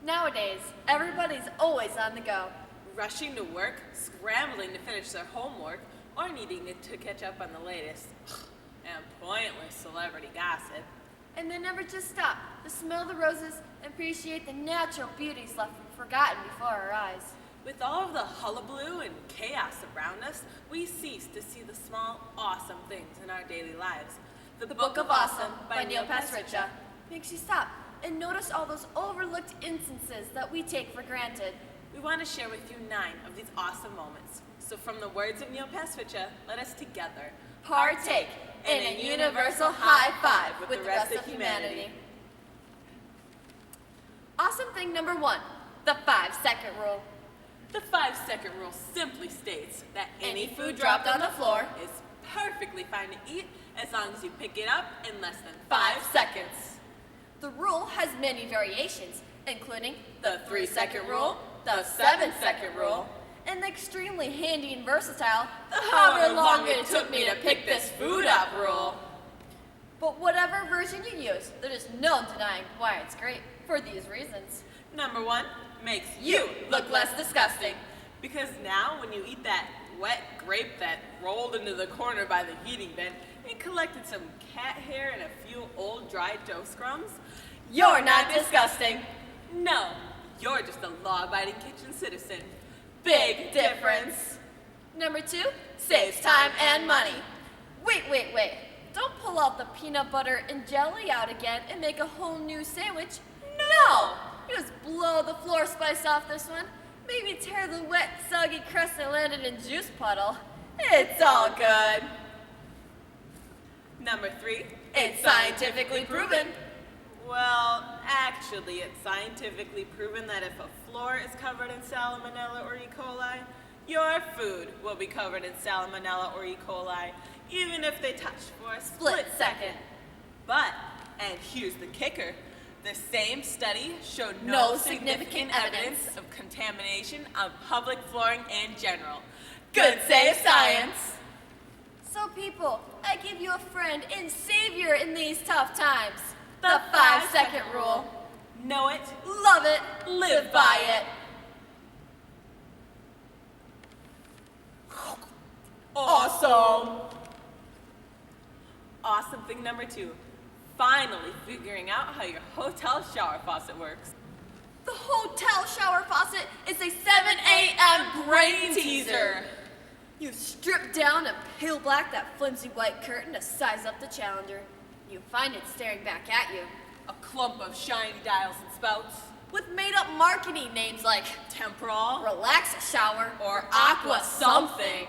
Nowadays, everybody's always on the go. Rushing to work, scrambling to finish their homework, or needing to catch up on the latest and pointless celebrity gossip. And they never just stop to smell the roses and appreciate the natural beauties left forgotten before our eyes. With all of the hullabaloo and chaos around us, we cease to see the small, awesome things in our daily lives. The Book of Awesome by Neil Pasricha makes you stop and notice all those overlooked instances that we take for granted. We want to share with you 9 of these awesome moments. So from the words of Neil Pasricha, let us together partake in a universal high five with the rest of humanity. Awesome thing number 1, the 5-second rule. The 5-second rule simply states that Any food dropped on the floor is perfectly fine to eat as long as you pick it up in less than 5 seconds. The rule has many variations, including the 3-second rule, the 7-second rule, and the extremely handy and versatile, however long it took me to pick this food up rule. But whatever version you use, there is no denying why it's great for these reasons. Number 1, makes You look less disgusting. Because now when you eat that wet grape that rolled into the corner by the heating vent and collected some cat hair and a few old dried dough scrums, You're not disgusting. no, you're just a law-abiding kitchen citizen. Big difference. Number 2, saves time and money. Wait. Don't pull out the peanut butter and jelly out again and make a whole new sandwich. No! Just blow the floor spice off this one. Maybe tear the wet, soggy crust that landed in juice puddle. It's all good. Number 3, It's scientifically proven. well, actually, it's scientifically proven that if a floor is covered in salmonella or E. coli, your food will be covered in salmonella or E. coli, even if they touch for a split second. But, and here's the kicker, the same study showed no significant evidence of contamination of public flooring in general. Good save science. So people, I give you a friend and savior in these tough times. The 5-second rule. Know it, Love it, live by it. Awesome! Awesome thing number 2, finally figuring out how your hotel shower faucet works. The hotel shower faucet is a 7 a.m. brain teaser. You strip down and peel back that flimsy white curtain to size up the challenger. You find it staring back at you. A clump of shiny dials and spouts, With made-up marketing names like temporal, Relax Shower or aqua something.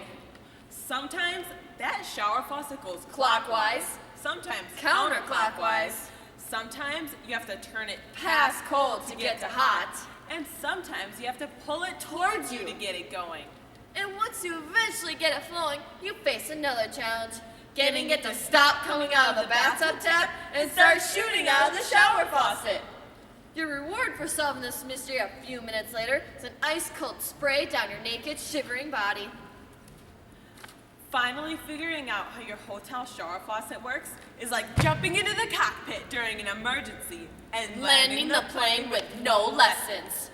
Sometimes that shower faucet goes Clockwise, sometimes counterclockwise, sometimes you have to turn it past cold to get to hot. and sometimes you have to pull it towards you to get it going. And once you eventually get it flowing, you face another challenge. Getting it to stop coming out of the bathtub tap and start shooting out of the shower faucet. Your reward for solving this mystery a few minutes later is an ice-cold spray down your naked, shivering body. Finally figuring out how your hotel shower faucet works is like jumping into the cockpit during an emergency and Landing the plane with no lessons.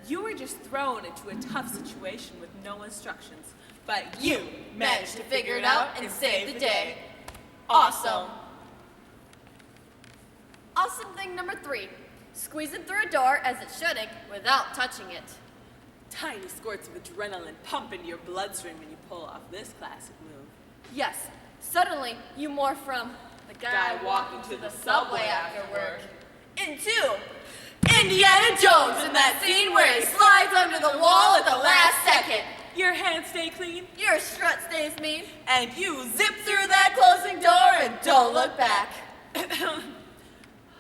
You were just thrown into a tough situation with no instructions, but you managed to figure it out and save the day. Awesome. Awesome thing number 3, squeezing through a door as it's shutting without touching it. Tiny squirts of adrenaline pump into your bloodstream when you pull off this classic move. Yes, suddenly you morph from the guy walking to the subway after work into Indiana Jones in that scene where he slides under the wall at the last second. Your hands stay clean, Your strut stays mean, and you zip through that closing door and don't look back.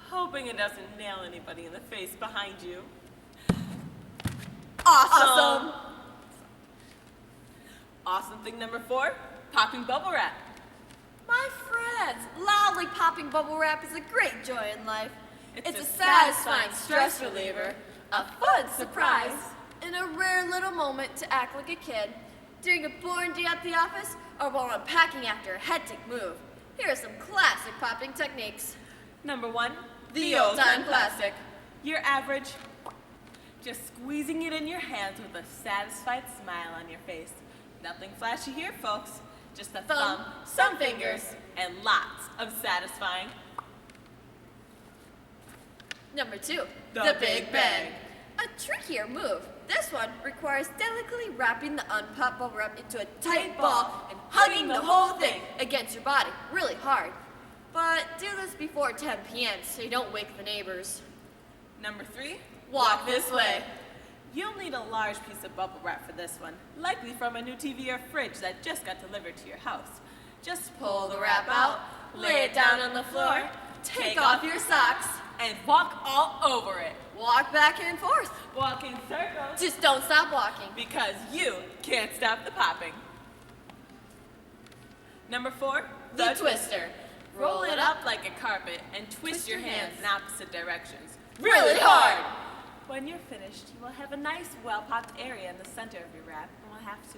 hoping it doesn't nail anybody in the face behind you. Awesome. Awesome thing number 4, popping bubble wrap. My friends, loudly popping bubble wrap is a great joy in life. It's a a satisfying stress reliever, a fun surprise, and a rare little moment to act like a kid during a boring day at the office or while unpacking after a hectic move. Here are some classic popping techniques. Number 1, The old-time classic. Your average just squeezing it in your hands with a satisfied smile on your face. Nothing flashy here, folks. Just a thumb, some fingers, and lots of satisfying. Number 2, The Big Bang. A trickier move. This one requires delicately wrapping the unpopped bubble wrap into a tight ball and hugging the whole thing against your body really hard. But do this before 10 p.m. so you don't wake the neighbors. Number 3, Walk this way. You'll need a large piece of bubble wrap for this one, likely from a new TV or fridge that just got delivered to your house. Just Pull the wrap out, lay it down on the floor, take off your socks, and walk all over it. walk back and forth. Walk in circles. Just don't stop walking. Because you can't stop the popping. Number 4, The twister. Roll it up like a carpet and twist your hands in opposite directions. Really hard. When you're finished, you will have a nice, well-popped area in the center of your wrap, and we'll have to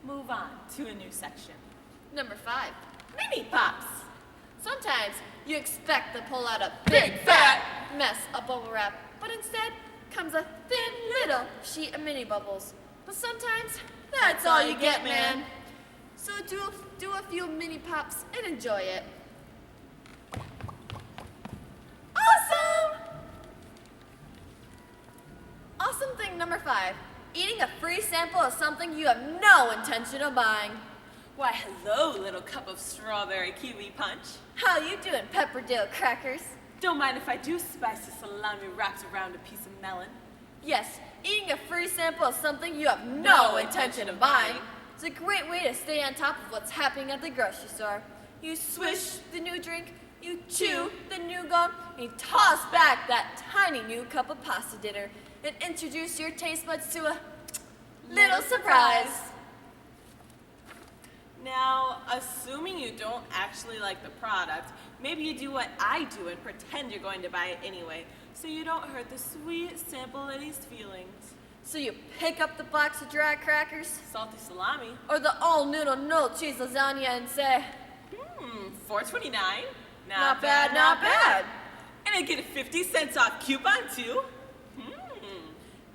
move on to a new section. Number 5, mini pops. Sometimes you expect to pull out a big fat mess of bubble wrap, but instead comes a thin little sheet of mini bubbles. But sometimes that's all you get, man. So do a few mini pops and enjoy it. Awesome! Awesome thing number 5, eating a free sample of something you have no intention of buying. Why, hello, little cup of strawberry kiwi punch. How you doing, Pepperdale crackers? Don't mind if I do spicy salami wrapped around a piece of melon. Yes, eating a free sample of something you have no intention of buying is a great way to stay on top of what's happening at the grocery store. You swish the new drink, you chew the new gum, and you toss back that tiny new cup of pasta dinner and introduce your taste buds to a little surprise. Now, assuming you don't actually like the product, maybe you do what I do and pretend you're going to buy it anyway, so you don't hurt the sweet sample lady's feelings. So you pick up the box of dry crackers Salty salami. or the all-noodle no cheese lasagna and say, $4.29. not bad, not bad. And I get a 50 cents off coupon too.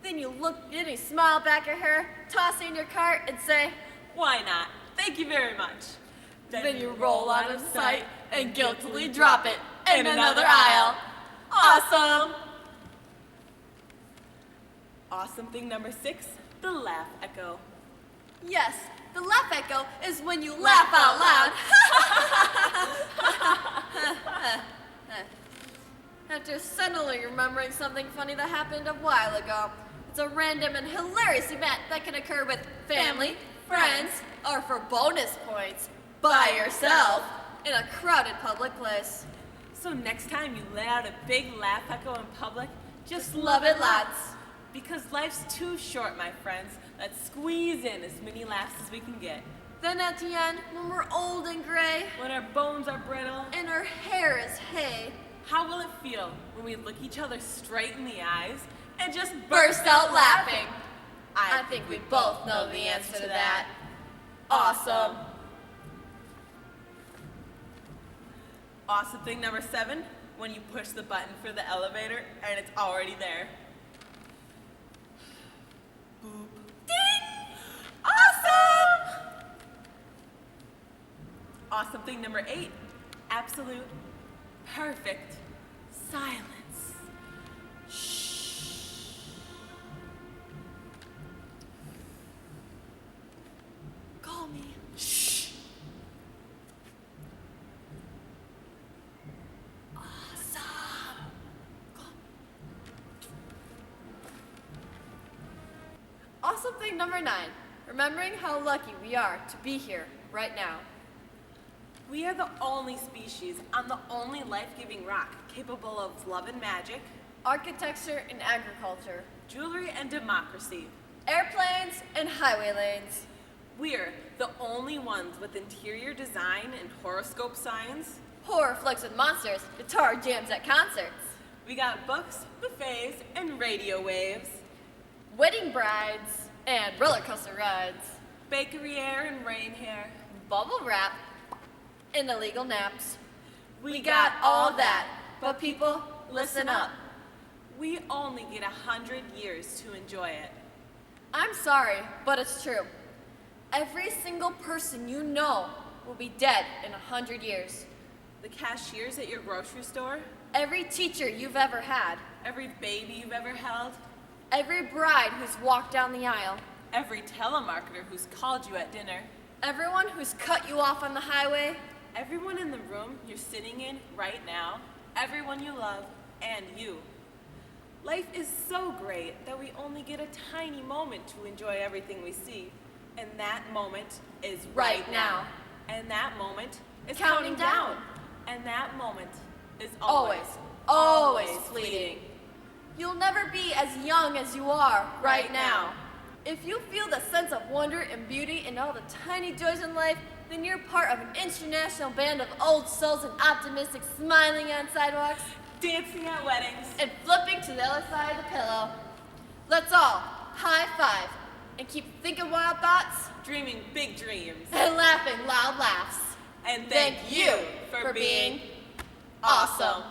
Then you look and you smile back at her, toss it in your cart and say, Why not? Thank you very much. then you roll out of sight and guiltily drop it in another aisle. Awesome! Awesome thing number 6, the laugh echo. Yes, the laugh echo is when you laugh out loud. After suddenly remembering something funny that happened a while ago. It's a random and hilarious event that can occur with family, friends, or for bonus points, by yourself, in a crowded public place. So next time you let out a big laugh echo in public, Just love it lots. because life's too short, my friends. Let's squeeze in as many laughs as we can get. Then at the end, when we're old and gray, When our bones are brittle, and our hair is hay, how will it feel when we look each other straight in the eyes and just burst out laughing? I think we both know the answer to that. Awesome. Awesome thing number 7, when you push the button for the elevator and it's already there. Boop. Ding! Awesome! Awesome thing number 8, absolute, perfect silence. Call me. Shh. Awesome. Awesome thing number 9, remembering how lucky we are to be here right now. We are the only species on the only life-giving rock capable of love and magic, Architecture and agriculture, jewelry and democracy. airplanes and highway lanes, We're the only ones with interior design and horoscope signs. horror flicks with monsters, guitar jams at concerts, We got books, buffets, and radio waves, wedding brides and roller coaster rides, bakery air and rain hair. bubble wrap, and illegal naps. We We got all that, but people, listen up. We only get 100 years to enjoy it. I'm sorry, but it's true. Every single person you know will be dead in 100 years. The cashiers at your grocery store, Every teacher you've ever had. every baby you've ever held, Every bride who's walked down the aisle. every telemarketer who's called you at dinner, Everyone who's cut you off on the highway. everyone in the room you're sitting in right now, everyone you love, and you. Life is so great that we only get a tiny moment to enjoy everything we see. And that moment is right now. And that moment is Counting down. And that moment is Always, always fleeting. You'll never be as young as you are right now. If you feel the sense of wonder and beauty in all the tiny joys in life, then you're part of an international band of old souls and optimistic, smiling on sidewalks dancing at weddings. and flipping to the other side of the pillow. Let's all high five and keep thinking wild thoughts Dreaming big dreams. and laughing loud laughs. And thank you for being awesome.